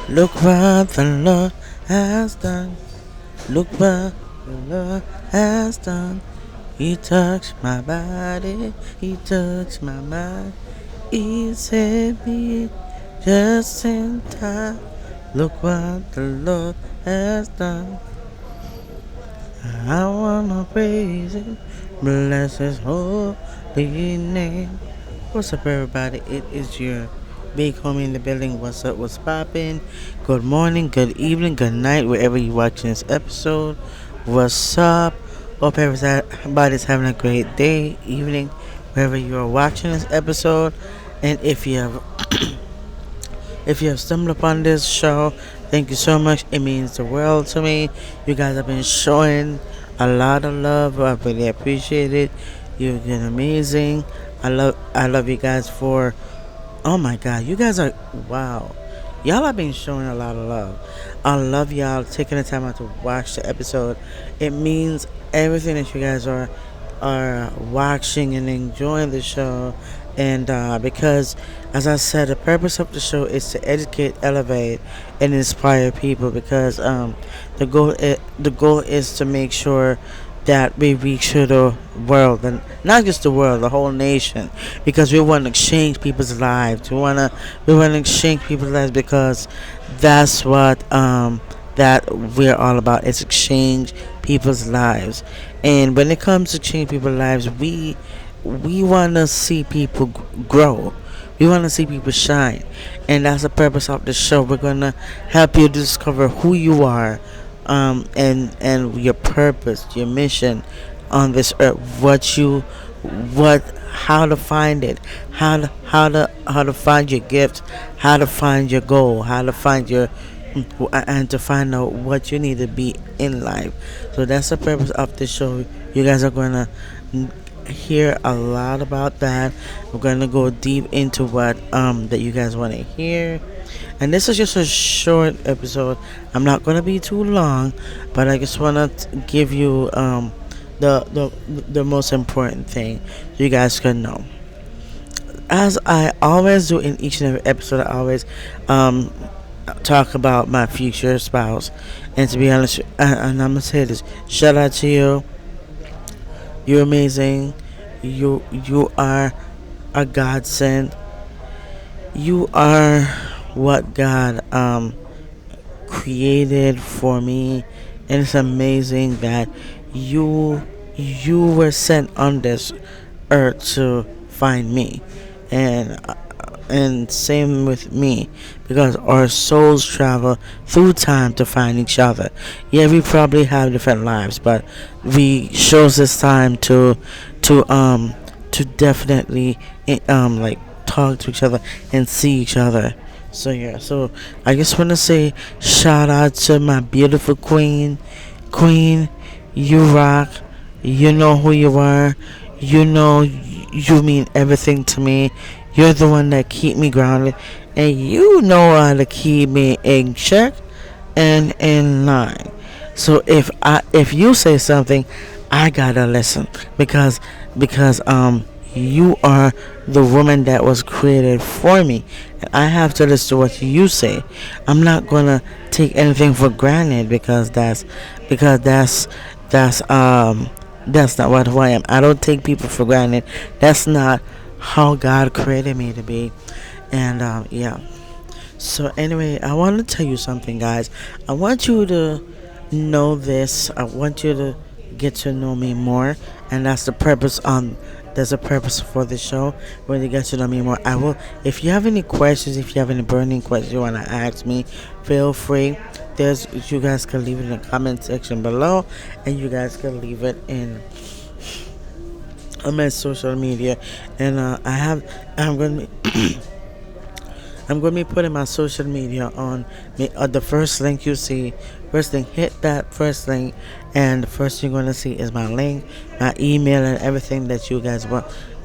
Look what the Lord has done. Look what the Lord has done. He touched my body. He touched my mind. He saved me just in time. Look what the Lord has done. I wanna praise Him, bless His holy name. What's up, everybody? It is your big homie in the building. What's up? What's poppin'? Good morning, good evening, good night, wherever you're watching this episode. What's up? Hope everybody's having a great day, evening, wherever you are watching this episode. And if you have stumbled upon this show, thank you so much. It means the world to me. You guys have been showing a lot of love. I really appreciate it. You've been amazing. I love you guys for. Oh my God, you guys are wow. Y'all have been showing a lot of love. I love y'all taking the time out to watch the episode. It means everything that you guys are watching and enjoying the show. And because, as I said, the purpose of the show is to educate, elevate, and inspire people. Because the goal is to make sure that we reach to the world, and not just the world, the whole nation. Because we want to change people's lives. We want to exchange people's lives because that's what that we're all about. It's exchange people's lives. And when it comes to change people's lives, we want to see people grow. We want to see people shine. And that's the purpose of the show. We're going to help you discover who you are, and your purpose, your mission on this earth, what how to find it, how to find your gift, how to find your goal, how to find your and to find out what you need to be in life. So that's the purpose of the show. You guys are going to hear a lot about that. We're gonna go deep into what that you guys want to hear, and this is just a short episode. I'm not gonna be too long, but I just wanna give you the most important thing so you guys can know. As I always do in each and every episode, I always um talk about my future spouse. And to be honest, and I'm gonna say this: shout out to you. You're amazing. You are a godsend. You are what God created for me, and it's amazing that you were sent on this earth to find me, and same with me, because our souls travel through time to find each other. Yeah, we probably have different lives, but we chose this time to definitely like talk to each other and see each other. So yeah, so I just want to say shout out to my beautiful queen. You rock. You know who you are. You know you mean everything to me. You're the one that keep me grounded, and you know how to keep me in check and in line. So if you say something, I gotta listen, because you are the woman that was created for me, and I have to listen to what you say. I'm not gonna take anything for granted, because that's not what who I am. I don't take people for granted. That's not how God created me to be. And yeah. So anyway, I want to tell you something, guys. I want you to know this. I want you to get to know me more, and that's the purpose. There's a purpose for the show. When you get to know me more, I will. If you have any questions, if you have any burning questions you want to ask me, feel free. You guys can leave it in the comment section below, and you guys can leave it in on my social media. And I'm gonna be I'm going to be putting my social media on the first link you see. First thing, hit that first link, and the first you're going to see is my link, my email, and everything that you guys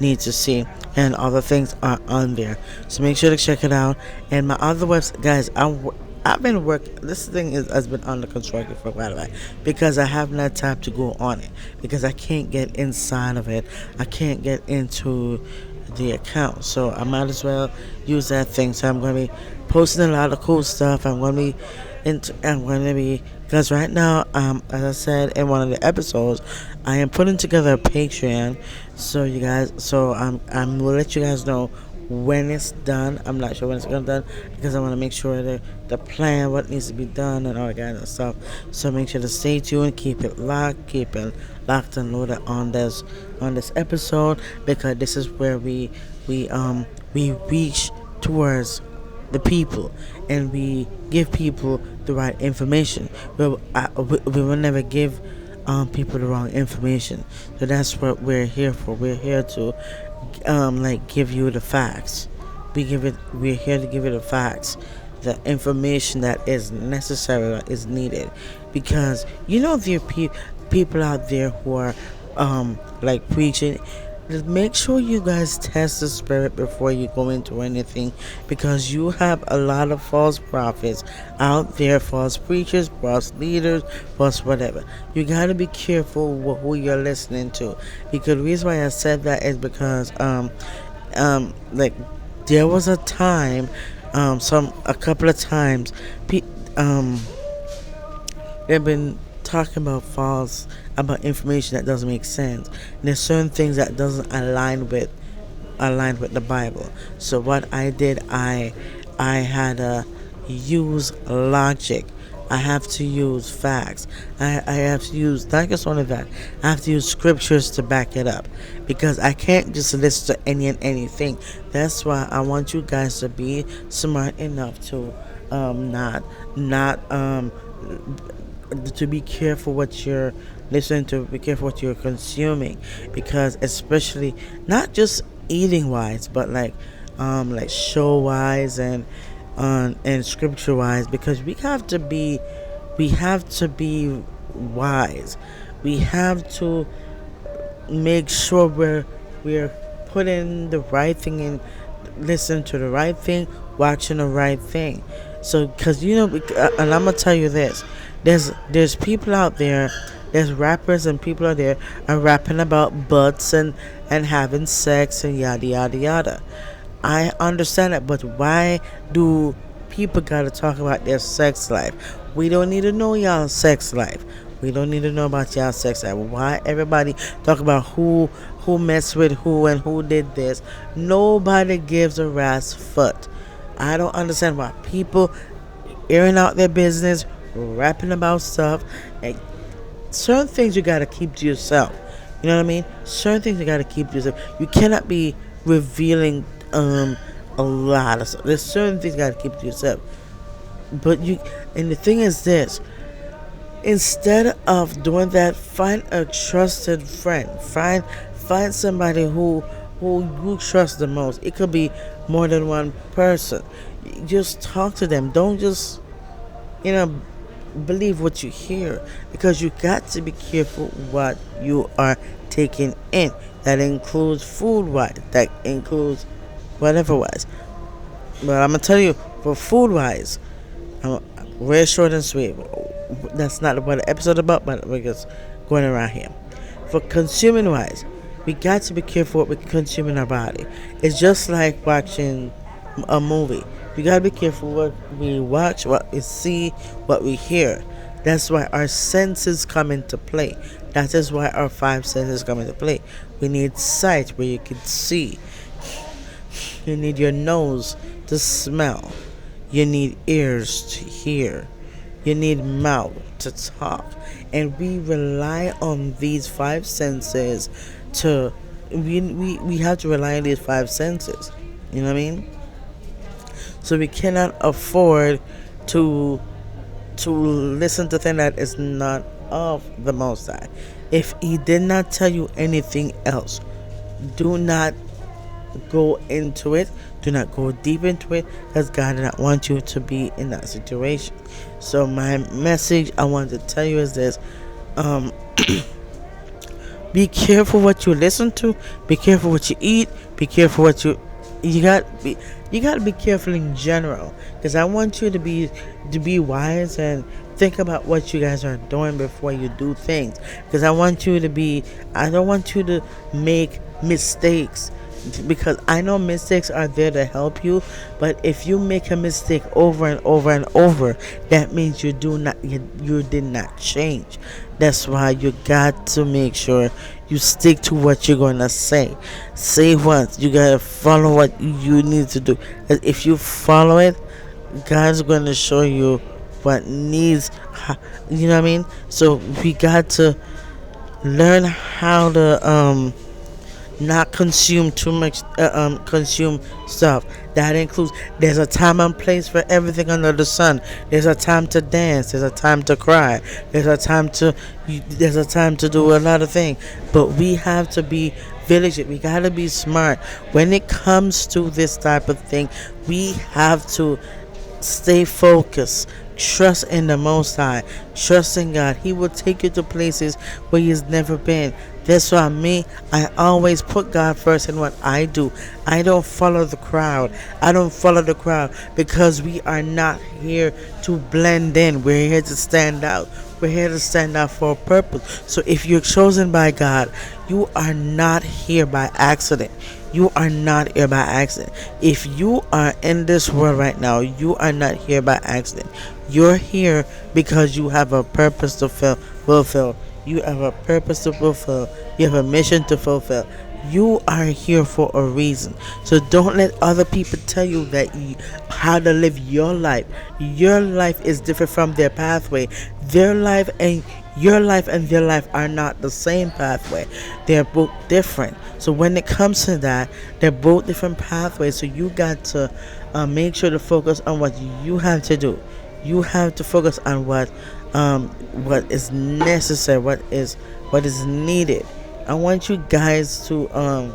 need to see. And all the things are on there. So make sure to check it out. And my other website, guys, I've been working. This thing has been under construction for quite a while because I have not time to go on it because I can't get inside of it. I can't get into the account, so I might as well use that thing. So I'm going to be posting a lot of cool stuff. I'm gonna be, because right now, as I said in one of the episodes, I am putting together a Patreon. So you guys, I'm will let you guys know when it's done. I'm not sure when it's gonna done because I want to make sure that the plan, what needs to be done, and all that kind of stuff. So make sure to stay tuned, keep it locked and loaded on this episode, because this is where we reach towards the people, and we give people the right information. We will never give people the wrong information. So that's what we're here for. We're here to like give you the facts. We're here to give you the facts, the information that is necessary, that is needed, because there are people out there who are like preaching. Just make sure you guys test the spirit before you go into anything, because you have a lot of false prophets out there, false preachers, false leaders, false whatever. You got to be careful who you're listening to, because the reason why I said that is because like there was a time, a couple of times, they've been talking about information that doesn't make sense. And there's certain things that doesn't align with the Bible. So what I did, I had to use logic. I have to use facts. I have to use not just only that. I have to use scriptures to back it up, because I can't just listen to any and anything. That's why I want you guys to be smart enough to not to be careful what you're listening to, be careful what you're consuming, because especially not just eating wise, but like show wise and scripture wise, because we have to be wise. We have to make sure we're putting the right thing in, listening to the right thing, watching the right thing. So, because and I'm gonna tell you this, there's people out there, there's rappers and people out there are rapping about butts and having sex and yada yada yada. I understand that, but why do people gotta talk about their sex life? We don't need to know y'all sex life. We don't need to know about y'all sex life. Why everybody talk about who messed with who and who did this? Nobody gives a rat's foot. I don't understand why people airing out their business, rapping about stuff. Like, certain things you gotta keep to yourself. You know what I mean? Certain things you gotta keep to yourself. You cannot be revealing a lot of stuff. There's certain things you gotta keep to yourself. But and the thing is this: instead of doing that, find a trusted friend. Find somebody who you trust the most. It could be more than one person. Just talk to them. Don't just believe what you hear, because you got to be careful what you are taking in. That includes food wise, that includes whatever wise. But I'm gonna tell you, for food wise, I'm very short and sweet. That's not what the episode about, but we're just going around here. For consuming wise, we got to be careful what we consume in our body. It's just like watching a movie. We gotta be careful what we watch, what we see, what we hear. That's why our senses come into play. That is why our five senses come into play. We need sight, where you can see. You need your nose to smell. You need ears to hear. You need mouth to talk. And we rely on these five senses to we have to rely on these five senses. You know what I mean? So we cannot afford to listen to things that is not of the Most High. If He did not tell you anything else, do not go into it. Do not go deep into it, because God did not want you to be in that situation. So my message I want to tell you is this: be careful what you listen to. Be careful what you eat. Be careful what you got to be careful in general, because I want you to be wise and think about what you guys are doing before you do things, because I don't want you to make mistakes because I know mistakes are there to help you, but if you make a mistake over and over and over, that means you did not change. That's why you got to make sure you stick to what you're gonna say. Say what you gotta follow what you need to do. If you follow it, God's gonna show you what needs. You know what I mean? So we got to learn how to not consume too much consume stuff. That includes, there's a time and place for everything under the sun. There's a time to dance, there's a time to cry, there's a time to do a lot of things. But we have to be vigilant, we got to be smart when it comes to this type of thing. We have to stay focused. Trust in the Most High. Trust in God. He will take you to places where He's never been. That's why I always put God first in what I do. I don't follow the crowd. I don't follow the crowd because we are not here to blend in. We're here to stand out. We're here to stand out for a purpose. So if you're chosen by God, you are not here by accident. You are not here by accident. If you are in this world right now, you are not here by accident. You're here because you have a purpose to fulfill. You have a purpose to fulfill. You have a mission to fulfill. You are here for a reason. So don't let other people tell you how to live your life. Your life is different from their pathway. Their life and your life and their life are not the same pathway. They're both different. So when it comes to that, they're both different pathways. So you got to make sure to focus on what you have to do. You have to focus on what is necessary, what is needed. I want you guys to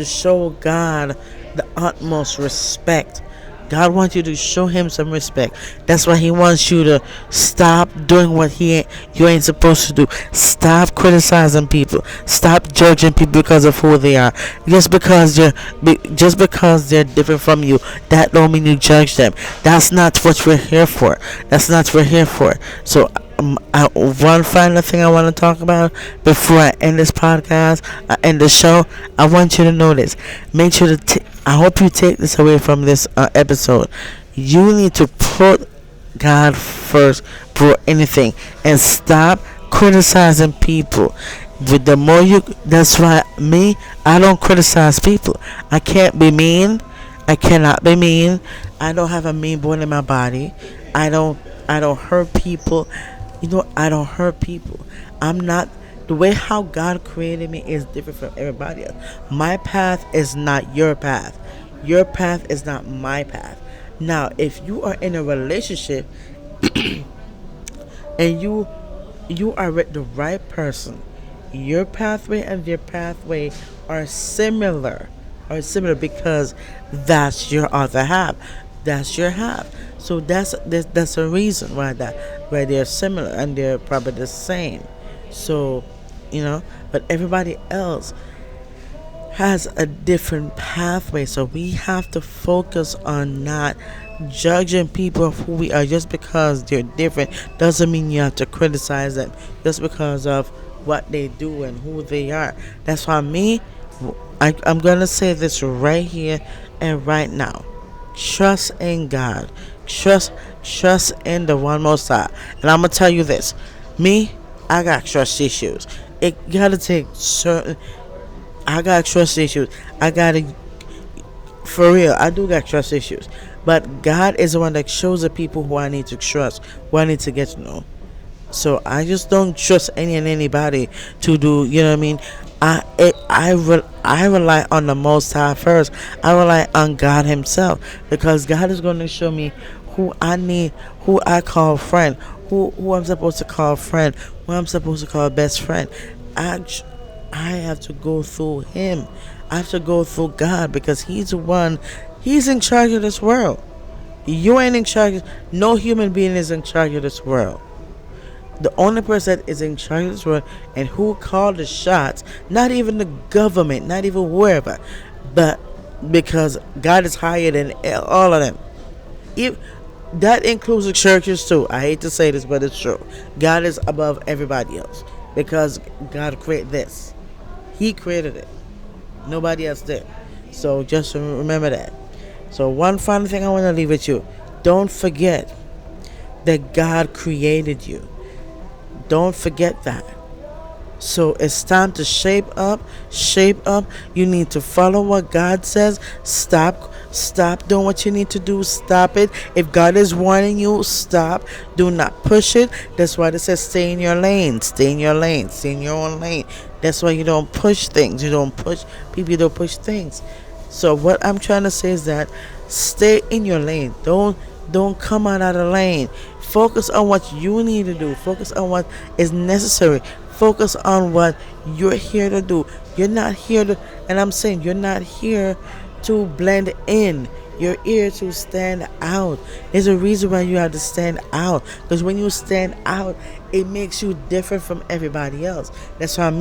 show God the utmost respect. God wants you to show Him some respect. That's why He wants you to stop doing what you ain't supposed to do. Stop criticizing people. Stop judging people because of who they are. Just because they're different from you, that don't mean you judge them. That's not what we're here for. That's not what we're here for. So one final thing I want to talk about before I end this podcast, end the show. I want you to know this. Make sure to. I hope you take this away from this episode. You need to put God first for anything and stop criticizing people. With the more that's why I don't criticize people. I can't be mean. I cannot be mean. I don't have a mean bone in my body. I don't hurt people. I don't hurt people. I'm not. The way how God created me is different from everybody else. My path is not your path. Your path is not my path. Now, if you are in a relationship and you are with the right person, your pathway and their pathway are similar. Because that's your other half. That's your half. So that's a reason why they're similar and they're probably the same. So, but everybody else has a different pathway. So we have to focus on not judging people of who we are. Just because they're different doesn't mean you have to criticize them just because of what they do and who they are. That's why I'm gonna say this right here and right now. Trust in God. Trust in the one Most High. And I'm gonna tell you this. I got trust issues. It gotta take certain. I got trust issues. For real, I do got trust issues. But God is the one that shows the people who I need to trust, who I need to get to know. So I just don't trust anybody to do. You know what I mean? I rely on the Most High first. I rely on God Himself because God is going to show me who I need, who I call friend, who I'm supposed to call friend, who I'm supposed to call best friend. I have to go through Him. I have to go through God because He's the one. He's in charge of this world. You ain't in charge. No human being is in charge of this world. The only person that is in charge of this world and who called the shots, not even the government, not even wherever, but because God is higher than all of them. That includes the churches too. I hate to say this, but it's true. God is above everybody else because God created this. He created it. Nobody else did. So just remember that. So one final thing I want to leave with you. Don't forget that God created you. Don't forget that. So it's time to shape up. Shape up. You need to follow what God says. Stop doing what you need to do. Stop it. If God is warning you, stop. Do not push it. That's why it says stay in your lane. Stay in your lane. Stay in your own lane. That's why you don't push things. You don't push people. You don't push things. So what I'm trying to say is that stay in your lane. Don't come out of the lane. Focus on what you need to do. Focus on what is necessary. Focus on what you're here to do. You're not here to, and I'm saying you're not here to blend in. You're here to stand out. There's a reason why you have to stand out. Because when you stand out, it makes you different from everybody else. That's why I'm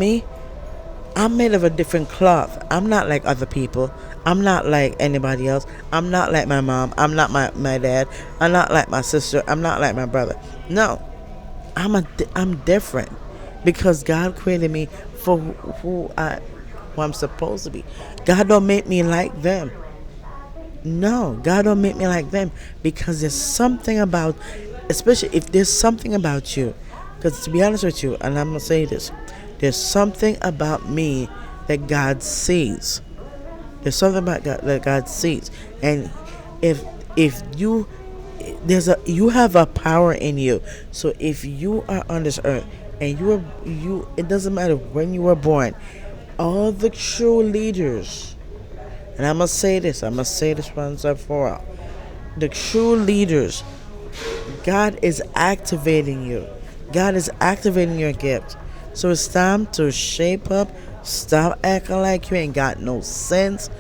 made of a different cloth. I'm not like other people. I'm not like anybody else. I'm not like my mom. I'm not my dad. I'm not like my sister. I'm not like my brother. No, I'm different because God created me for who I'm supposed to be. God don't make me like them. No, God don't make me like them because there's something about, especially if there's something about you. Because to be honest with you, and I'm gonna say this, there's something about me that God sees. There's something about God that God sees, and if you you have a power in you. So if you are on this earth and it doesn't matter when you were born, all the true leaders, and I'm gonna say this once and for all, the true leaders, God is activating you. God is activating your gift. So it's time to shape up. Stop acting like you ain't got no sense.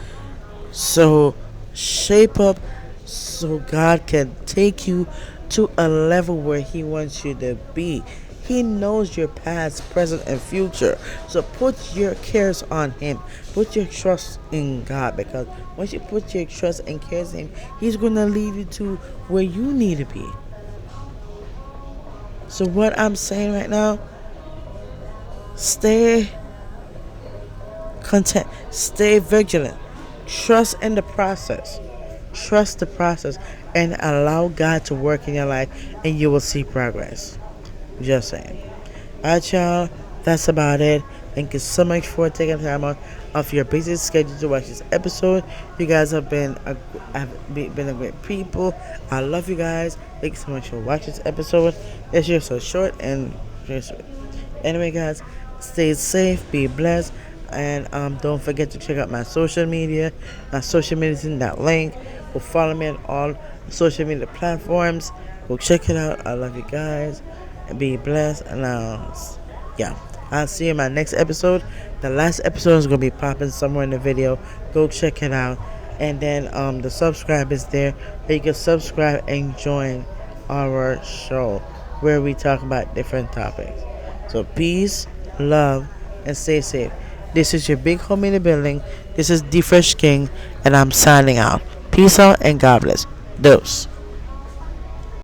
So shape up so God can take you to a level where He wants you to be. He knows your past, present, and future. So put your cares on Him. Put your trust in God, because once you put your trust and cares in Him, He's going to lead you to where you need to be. So what I'm saying right now, stay content, stay vigilant, trust in the process. Trust the process and allow God to work in your life, and you will see progress. Just saying. Alright, y'all. That's about it. Thank you so much for taking time out of your busy schedule to watch this episode. You guys have been a great people. I love you guys. Thank you so much for watching this episode. It's just so short and just sweet. Anyway, guys, stay safe, be blessed, and don't forget to check out my social media. My social media is in that link. Go follow me on all social media platforms. Go check it out. I love you guys. And be blessed. And yeah, I'll see you in my next episode. The last episode is gonna be popping somewhere in the video. Go check it out. And then the subscribe is there, where you can subscribe and join our show where we talk about different topics. So peace, love, and stay safe. This is your big homie in the building. This is D Fresh King, and I'm signing out. Peace out and God bless. Dose.